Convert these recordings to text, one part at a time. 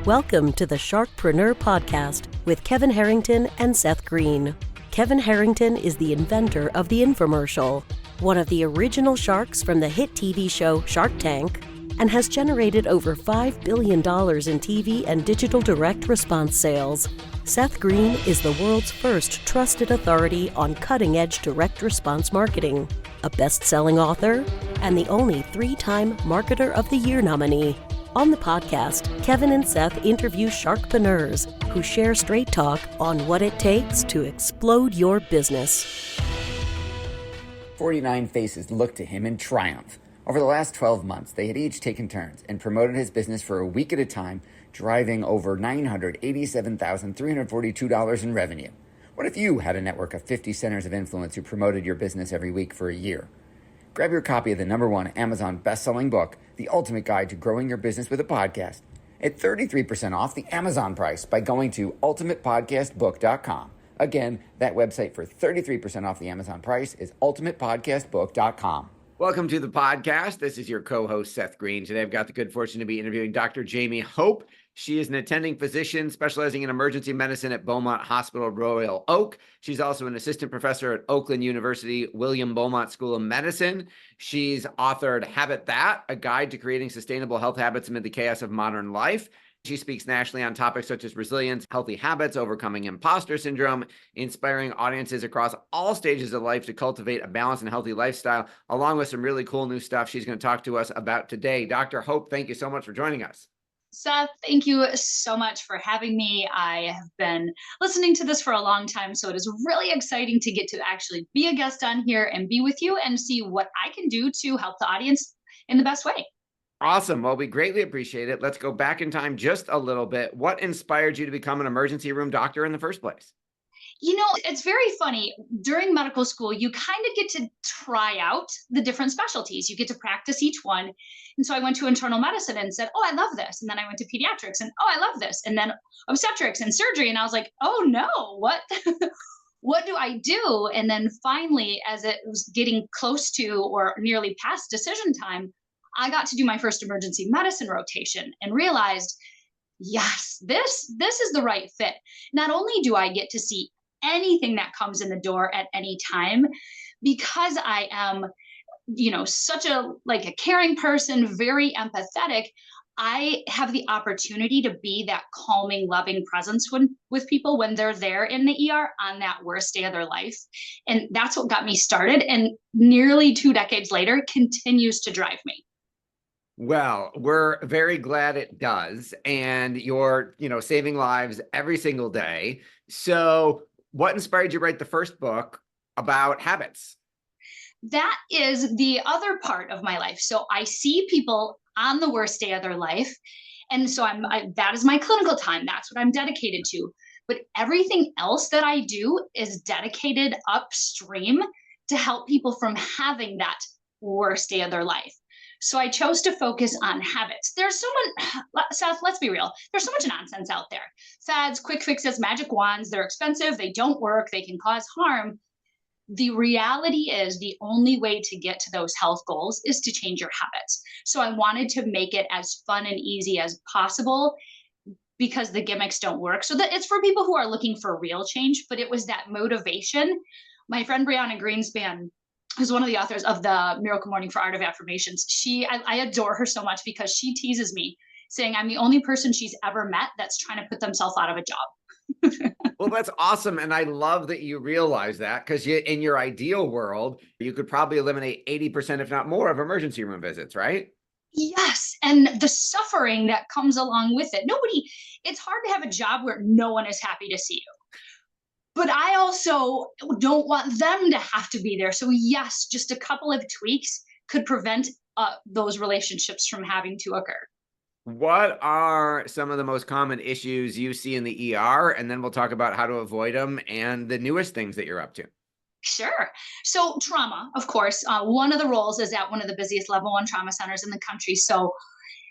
Welcome to the Sharkpreneur podcast with Kevin Harrington and Seth Greene. Kevin Harrington is the inventor of the infomercial, one of the original sharks from the hit TV show Shark Tank, and has generated over $5 billion in TV and digital direct response sales. Seth Greene is the world's first trusted authority on cutting-edge direct response marketing, a best-selling author, and the only 3-time Marketer of the Year nominee. On the podcast, Kevin and Seth interview Sharkpreneurs who share straight talk on what it takes to explode your business. 49 faces looked to him in triumph. Over the last 12 months, they had each taken turns and promoted his business for a week at a time, driving over $987,342 in revenue. What if you had a network of 50 centers of influence who promoted your business every week for a year? Grab your copy of the #1 Amazon best-selling book, The Ultimate Guide to Growing Your Business with a Podcast, at 33% off the Amazon price by going to ultimatepodcastbook.com. Again, that website for 33% off the Amazon price is ultimatepodcastbook.com. Welcome to the podcast. This is your co-host, Seth Greene. Today, I've got the good fortune to be interviewing Dr. Jaime Hope. She is an attending physician specializing in emergency medicine at Beaumont Hospital, Royal Oak. She's also an assistant professor at Oakland University, William Beaumont School of Medicine. She's authored Habit That, a guide to creating sustainable health habits amid the chaos of modern life. She speaks nationally on topics such as resilience, healthy habits, overcoming imposter syndrome, inspiring audiences across all stages of life to cultivate a balanced and healthy lifestyle, along with some really cool new stuff she's going to talk to us about today. Dr. Hope, thank you so much for joining us. Seth, thank you so much for having me. I have been listening to this for a long time, so it is really exciting to get to actually be a guest on here and be with you and see what I can do to help the audience in the best way. Awesome. Well, we greatly appreciate it. Let's go back in time just a little bit. What inspired you to become an emergency room doctor in the first place? You know, it's very funny. During medical school, you kind of get to try out the different specialties. You get to practice each one. And so I went to internal medicine and said, oh, I love this. And then I went to pediatrics and, oh, I love this. And then obstetrics and surgery. And I was like, oh, no, what? What do I do? And then finally, as it was getting close to or nearly past decision time, I got to do my first emergency medicine rotation and realized, yes, this is the right fit. Not only do I get to see anything that comes in the door at any time, because I am, such a caring person, very empathetic, I have the opportunity to be that calming, loving presence with people when they're there in the ER on that worst day of their life. And that's what got me started. And nearly 2 decades later, continues to drive me. Well, we're very glad it does. And you're, saving lives every single day. So what inspired you to write the first book about habits? That is the other part of my life. So I see people on the worst day of their life. And so that is my clinical time. That's what I'm dedicated to. But everything else that I do is dedicated upstream to help people from having that worst day of their life. So I chose to focus on habits. There's so much, Seth, let's be real. There's so much nonsense out there. Fads, quick fixes, magic wands, they're expensive, they don't work, they can cause harm. The reality is the only way to get to those health goals is to change your habits. So I wanted to make it as fun and easy as possible because the gimmicks don't work. So that it's for people who are looking for real change, but it was that motivation. My friend Brianna Greenspan, who's one of the authors of the Miracle Morning for Art of Affirmations. I adore her so much because she teases me saying I'm the only person she's ever met that's trying to put themselves out of a job. Well, that's awesome. And I love that you realize that because in your ideal world, you could probably eliminate 80%, if not more, of emergency room visits, right? Yes. And the suffering that comes along with it. It's hard to have a job where no one is happy to see you. But I also don't want them to have to be there. So yes, just a couple of tweaks could prevent those relationships from having to occur. What are some of the most common issues you see in the ER? And then we'll talk about how to avoid them and the newest things that you're up to. Sure. So trauma, of course, one of the roles is at one of the busiest level 1 trauma centers in the country. So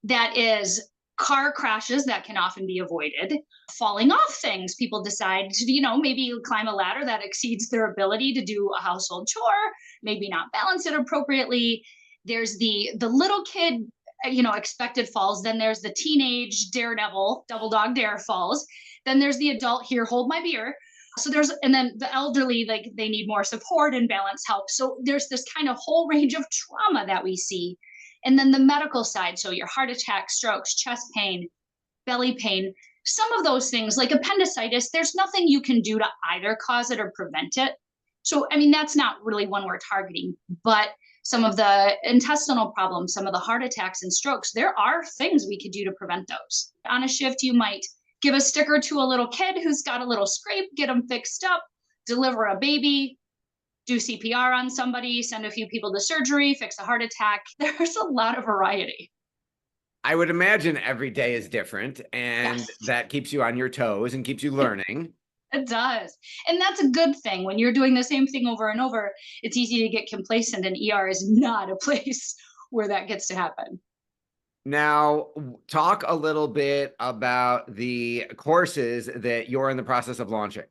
that is car crashes that can often be avoided, falling off things. People decide to, maybe climb a ladder that exceeds their ability to do a household chore, maybe not balance it appropriately. There's the little kid expected falls. Then there's the teenage daredevil, double dog dare falls. Then there's the adult, here, hold my beer. So and then the elderly, like they need more support and balance help. So there's this kind of whole range of trauma that we see. And then the medical side, so your heart attack, strokes, chest pain, belly pain, some of those things like appendicitis, there's nothing you can do to either cause it or prevent it. So, I mean, that's not really one we're targeting, but some of the intestinal problems, some of the heart attacks and strokes, there are things we could do to prevent those. On a shift, you might give a sticker to a little kid who's got a little scrape, get them fixed up, deliver a baby, do CPR on somebody, send a few people to surgery, fix a heart attack. There's a lot of variety. I would imagine every day is different, and Yes. that keeps you on your toes and keeps you learning. It does. And that's a good thing. When you're doing the same thing over and over, it's easy to get complacent, and ER is not a place where that gets to happen. Now, talk a little bit about the courses that you're in the process of launching.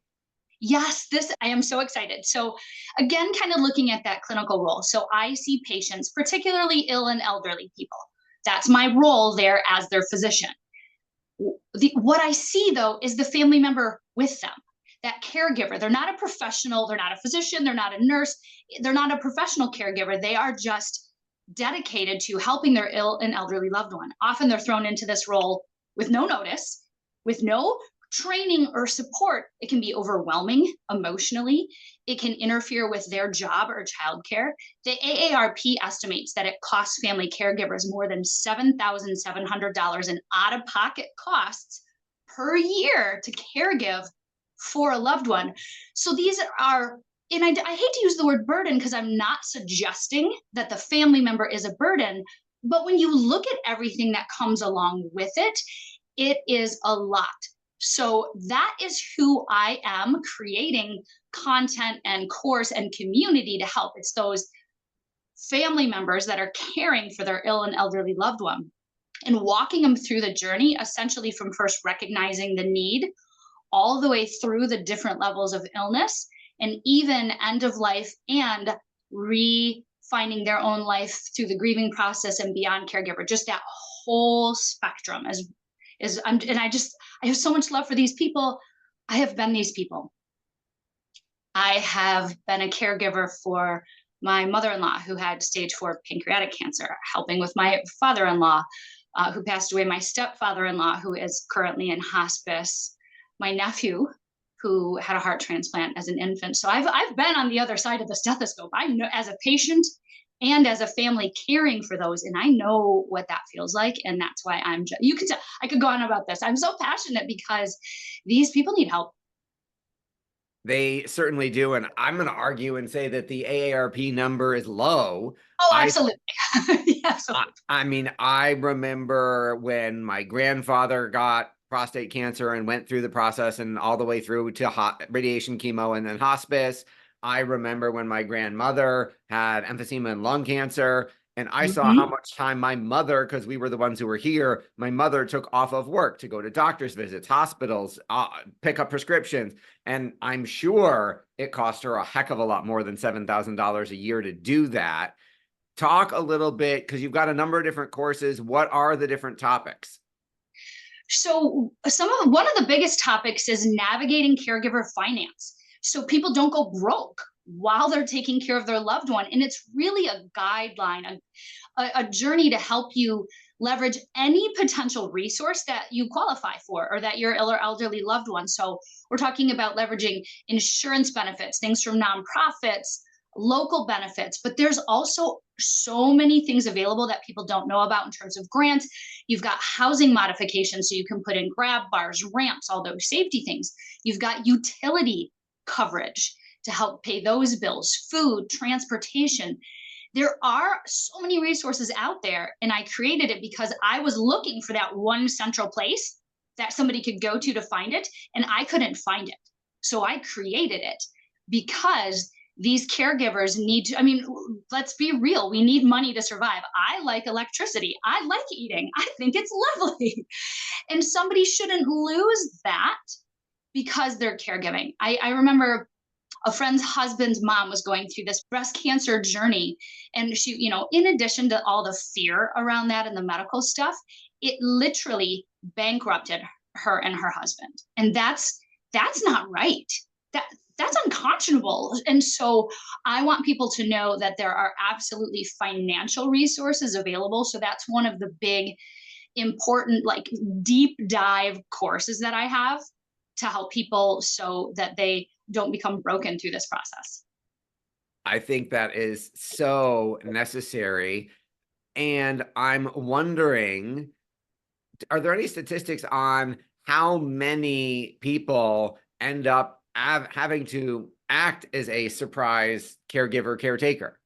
Yes, I am so excited. So again, kind of looking at that clinical role. So I see patients, particularly ill and elderly people. That's my role there as their physician. What I see though is the family member with them, that caregiver. They're not a professional, they're not a physician, they're not a nurse, they're not a professional caregiver. They are just dedicated to helping their ill and elderly loved one. Often they're thrown into this role with no notice, with no training or support. It can be overwhelming emotionally. It can interfere with their job or childcare. The AARP estimates that it costs family caregivers more than $7,700 in out-of-pocket costs per year to caregive for a loved one. So these are, and I hate to use the word burden because I'm not suggesting that the family member is a burden, but when you look at everything that comes along with it, it is a lot. So that is who I am, creating content and course and community to help. It's those family members that are caring for their ill and elderly loved one and walking them through the journey, essentially from first recognizing the need all the way through the different levels of illness and even end of life and finding their own life through the grieving process and beyond caregiver. Just that whole spectrum I have so much love for these people. I have been these people. I have been a caregiver for my mother-in-law who had stage 4 pancreatic cancer, helping with my father-in-law who passed away, my stepfather-in-law who is currently in hospice, my nephew who had a heart transplant as an infant. So I've been on the other side of the stethoscope. I know as a patient and as a family caring for those, and I know what that feels like, and that's why you can tell, I could go on about this. I'm so passionate because these people need help. They certainly do, and I'm going to argue and say that the AARP number is low. Oh, absolutely. Absolutely. I mean, I remember when my grandfather got prostate cancer and went through the process and all the way through to radiation, chemo, and then hospice. I remember when my grandmother had emphysema and lung cancer, and I saw how much time my mother, because we were the ones who were here, my mother took off of work to go to doctor's visits, hospitals, pick up prescriptions. And I'm sure it cost her a heck of a lot more than $7,000 a year to do that. Talk a little bit, because you've got a number of different courses. What are the different topics? So one of the biggest topics is navigating caregiver finance. So people don't go broke while they're taking care of their loved one. And it's really a guideline, a journey to help you leverage any potential resource that you qualify for or that your ill or elderly loved one. So we're talking about leveraging insurance benefits, things from nonprofits, local benefits, but there's also so many things available that people don't know about in terms of grants. You've got housing modifications, so you can put in grab bars, ramps, all those safety things. You've got utility coverage to help pay those bills, food, transportation. There are so many resources out there, and I created it because I was looking for that one central place that somebody could go to find it, and I couldn't find it. So I created it because these caregivers let's be real. We need money to survive. I like electricity. I like eating. I think it's lovely. And somebody shouldn't lose that because they're caregiving. I remember a friend's husband's mom was going through this breast cancer journey. And she, in addition to all the fear around that and the medical stuff, it literally bankrupted her and her husband. And that's not right. That's unconscionable. And so I want people to know that there are absolutely financial resources available. So that's one of the big, important, like deep dive courses that I have to help people so that they don't become broken through this process. I think that is so necessary. And I'm wondering, are there any statistics on how many people end up having to act as a surprise caregiver, caretaker?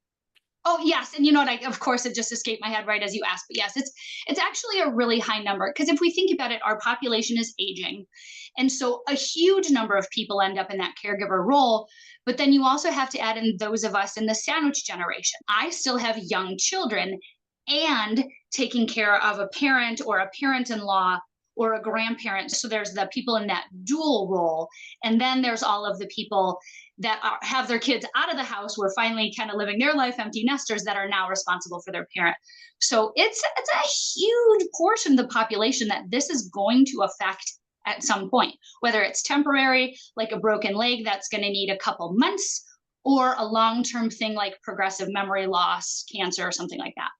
Oh, yes. And you know what? Of course, it just escaped my head right as you asked. But yes, it's actually a really high number, because if we think about it, our population is aging. And so a huge number of people end up in that caregiver role. But then you also have to add in those of us in the sandwich generation. I still have young children, and taking care of a parent or a parent-in-law or a grandparent. So there's the people in that dual role. And then there's all of the people that have their kids out of the house, we're finally kind of living their life, empty nesters that are now responsible for their parent. So it's a huge portion of the population that this is going to affect at some point, whether it's temporary, like a broken leg that's going to need a couple months, or a long-term thing like progressive memory loss, cancer, or something like that.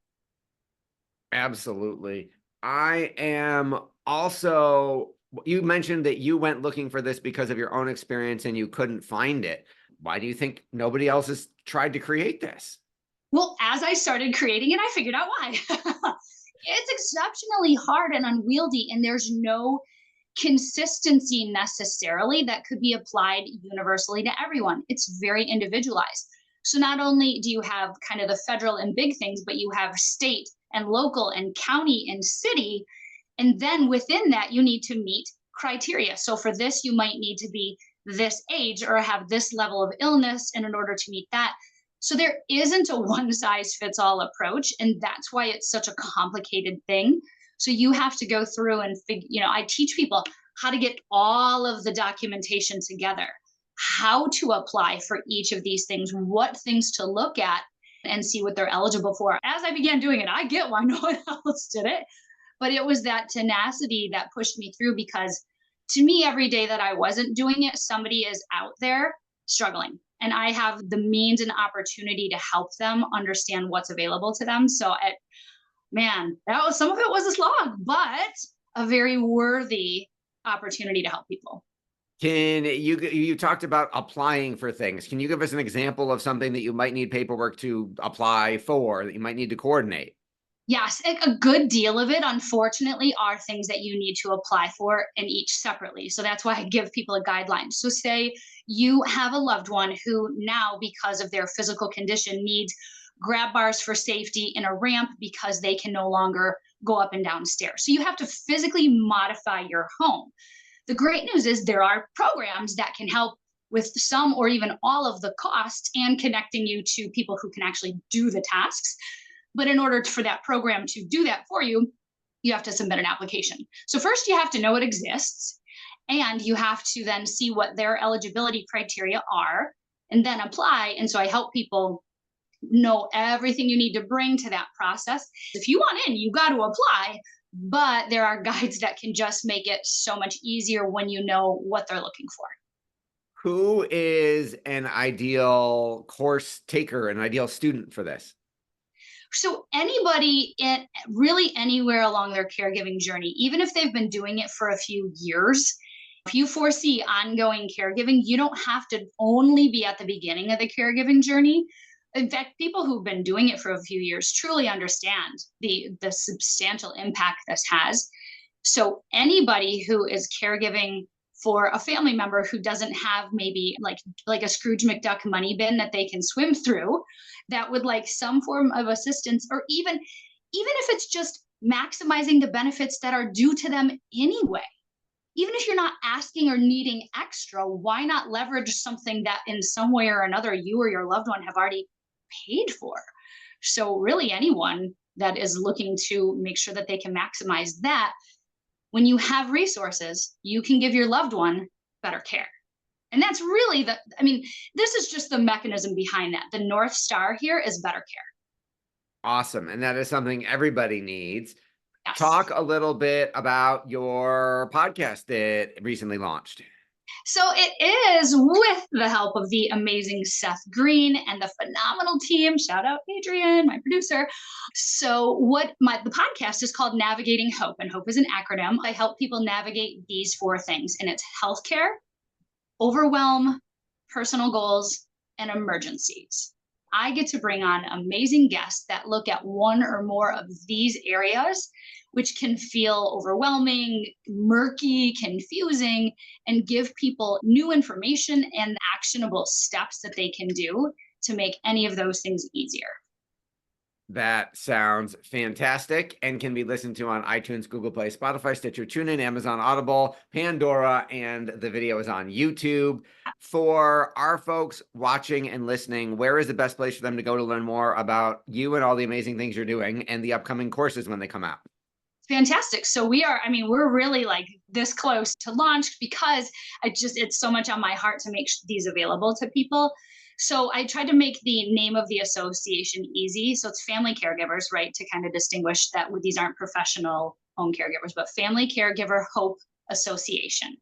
Absolutely. I am also, you mentioned that you went looking for this because of your own experience and you couldn't find it. Why do you think nobody else has tried to create this? Well, as I started creating it, I figured out why. It's exceptionally hard and unwieldy, and there's no consistency necessarily that could be applied universally to everyone. It's very individualized. So not only do you have kind of the federal and big things, but you have state and local and county and city. And then within that, you need to meet criteria. So for this, you might need to be this age or have this level of illness. And in order to meet that, so there isn't a one size fits all approach. And that's why it's such a complicated thing. So you have to go through and I teach people how to get all of the documentation together, how to apply for each of these things, what things to look at and see what they're eligible for. As I began doing it, I get why no one else did it. But it was that tenacity that pushed me through, because to me, every day that I wasn't doing it, somebody is out there struggling. And I have the means and opportunity to help them understand what's available to them. So some of it was a slog, but a very worthy opportunity to help people. You talked about applying for things. Can you give us an example of something that you might need paperwork to apply for, that you might need to coordinate? Yes, a good deal of it, unfortunately, are things that you need to apply for, and each separately. So that's why I give people a guideline. So say you have a loved one who now, because of their physical condition, needs grab bars for safety and a ramp because they can no longer go up and down stairs. So you have to physically modify your home. The great news is there are programs that can help with some or even all of the costs and connecting you to people who can actually do the tasks. But in order for that program to do that for you, you have to submit an application. So first you have to know it exists, and you have to then see what their eligibility criteria are and then apply. And so I help people know everything you need to bring to that process. If you want in, you got to apply, but there are guides that can just make it so much easier when you know what they're looking for. Who is an ideal course taker, an ideal student for this? So anybody really anywhere along their caregiving journey, even if they've been doing it for a few years, if you foresee ongoing caregiving, you don't have to only be at the beginning of the caregiving journey. In fact, people who've been doing it for a few years truly understand the substantial impact this has. So anybody who is caregiving for a family member who doesn't have maybe like a Scrooge McDuck money bin that they can swim through, that would like some form of assistance, or even if it's just maximizing the benefits that are due to them anyway. Even if you're not asking or needing extra, why not leverage something that in some way or another you or your loved one have already paid for? So really anyone that is looking to make sure that they can maximize that, when you have resources, you can give your loved one better care. And that's really this is just the mechanism behind that. The North Star here is better care. Awesome. And that is something everybody needs. Yes. Talk a little bit about your podcast that recently launched. So it is with the help of the amazing Seth Greene and the phenomenal team. Shout out Adrian, my producer. So the podcast is called Navigating Hope, and Hope is an acronym. I help people navigate these 4 things, and it's healthcare, overwhelm, personal goals, and emergencies. I get to bring on amazing guests that look at one or more of these areas, which can feel overwhelming, murky, confusing, and give people new information and actionable steps that they can do to make any of those things easier. That sounds fantastic and can be listened to on iTunes, Google Play, Spotify, Stitcher, TuneIn, Amazon, Audible, Pandora, and the video is on YouTube. For our folks watching and listening, where is the best place for them to go to learn more about you and all the amazing things you're doing and the upcoming courses when they come out? Fantastic. So we're really like this close to launch because it's so much on my heart to make these available to people. So I tried to make the name of the association easy. So it's Family Caregivers, right? To kind of distinguish that these aren't professional home caregivers, but Family Caregiver Hope Association.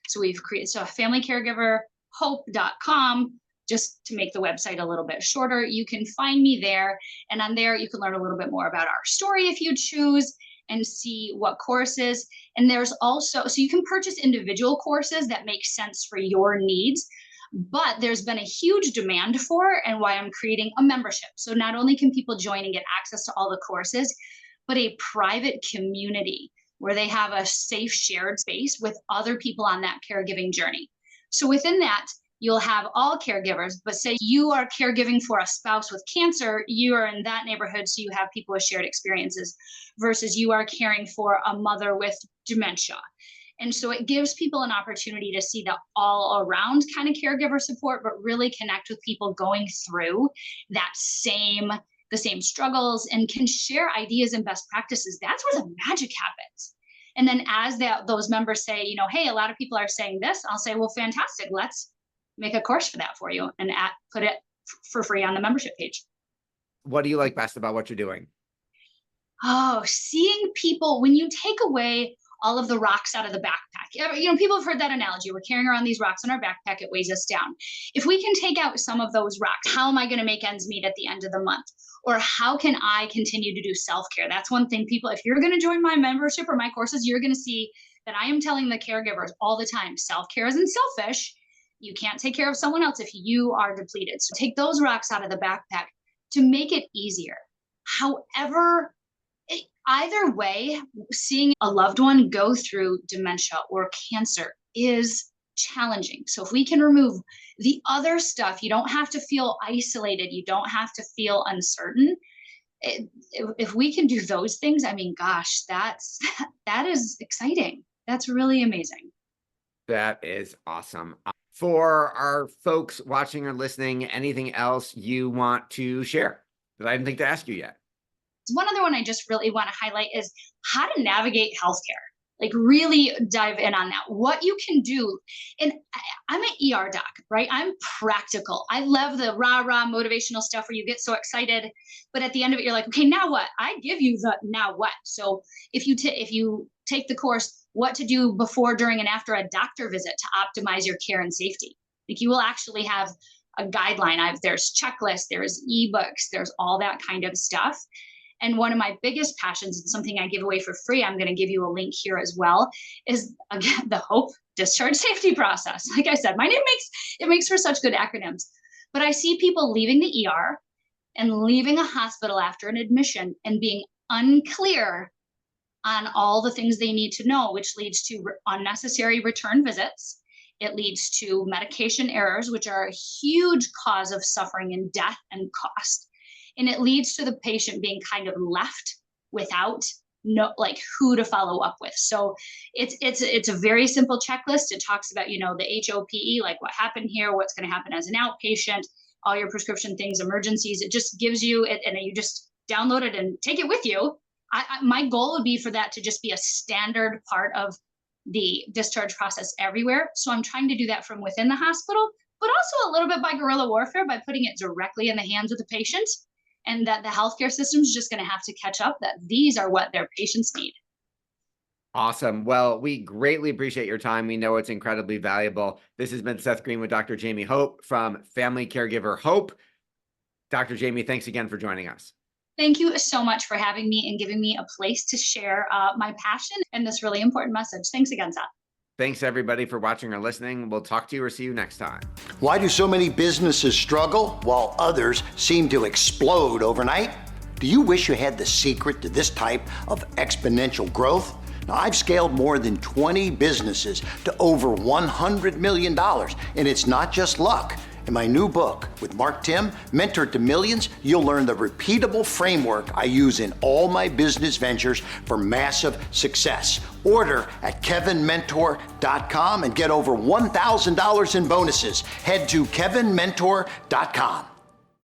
So we've created, familycaregiverhope.com, just to make the website a little bit shorter. You can find me there. And on there, you can learn a little bit more about our story if you choose, and see what courses. And there's also, so you can purchase individual courses that make sense for your needs. But there's been a huge demand for, and why I'm creating a membership. So not only can people join and get access to all the courses, but a private community where they have a safe shared space with other people on that caregiving journey. So within that, you'll have all caregivers, but say you are caregiving for a spouse with cancer, you are in that neighborhood, so you have people with shared experiences, versus you are caring for a mother with dementia. And so it gives people an opportunity to see the all around kind of caregiver support, but really connect with people going through the same struggles, and can share ideas and best practices. That's where the magic happens. And then as those members say, hey, a lot of people are saying this, I'll say, well, fantastic. Let's make a course for that for you and put it for free on the membership page. What do you like best about what you're doing? Oh, seeing people, when you take away all of the rocks out of the backpack. People have heard that analogy. We're carrying around these rocks in our backpack. It weighs us down. If we can take out some of those rocks, how am I going to make ends meet at the end of the month? Or how can I continue to do self-care? That's one thing if you're going to join my membership or my courses, you're going to see that I am telling the caregivers all the time, self-care isn't selfish. You can't take care of someone else if you are depleted. So take those rocks out of the backpack to make it easier. However, either way, seeing a loved one go through dementia or cancer is challenging. So if we can remove the other stuff, you don't have to feel isolated. You don't have to feel uncertain. If we can do those things, gosh, that is exciting. That's really amazing. That is awesome. For our folks watching or listening, anything else you want to share that I didn't think to ask you yet? One other one I just really want to highlight is how to navigate healthcare. Like really dive in on that. What you can do. And I'm an ER doc, right? I'm practical. I love the rah-rah motivational stuff where you get so excited, but at the end of it, you're like, okay, now what? I give you the now what. So if you take the course, what to do before, during, and after a doctor visit to optimize your care and safety. Like you will actually have a guideline. There's checklists, there's ebooks, there's all that kind of stuff. And one of my biggest passions, and something I give away for free, I'm going to give you a link here as well, is again, the HOPE discharge safety process. Like I said, my name makes for such good acronyms, but I see people leaving the ER and leaving a hospital after an admission and being unclear on all the things they need to know, which leads to unnecessary return visits. It leads to medication errors, which are a huge cause of suffering and death and cost. And it leads to the patient being kind of left without who to follow up with. So it's a very simple checklist. It talks about, the H.O.P.E, like what happened here, what's going to happen as an outpatient, all your prescription things, emergencies. It just gives you it, and you just download it and take it with you. My goal would be for that to just be a standard part of the discharge process everywhere. So I'm trying to do that from within the hospital, but also a little bit by guerrilla warfare by putting it directly in the hands of the patient, and that the healthcare system is just going to have to catch up that these are what their patients need. Awesome. Well, we greatly appreciate your time. We know it's incredibly valuable. This has been Seth Greene with Dr. Jaime Hope from Family Caregiver Hope. Dr. Jaime, thanks again for joining us. Thank you so much for having me and giving me a place to share my passion and this really important message. Thanks again, Seth. Thanks, everybody, for watching or listening. We'll talk to you or see you next time. Why do so many businesses struggle while others seem to explode overnight? Do you wish you had the secret to this type of exponential growth? Now, I've scaled more than 20 businesses to over $100 million, and it's not just luck. In my new book with Mark Tim, Mentor to Millions, you'll learn the repeatable framework I use in all my business ventures for massive success. Order at kevinmentor.com and get over $1,000 in bonuses. Head to kevinmentor.com.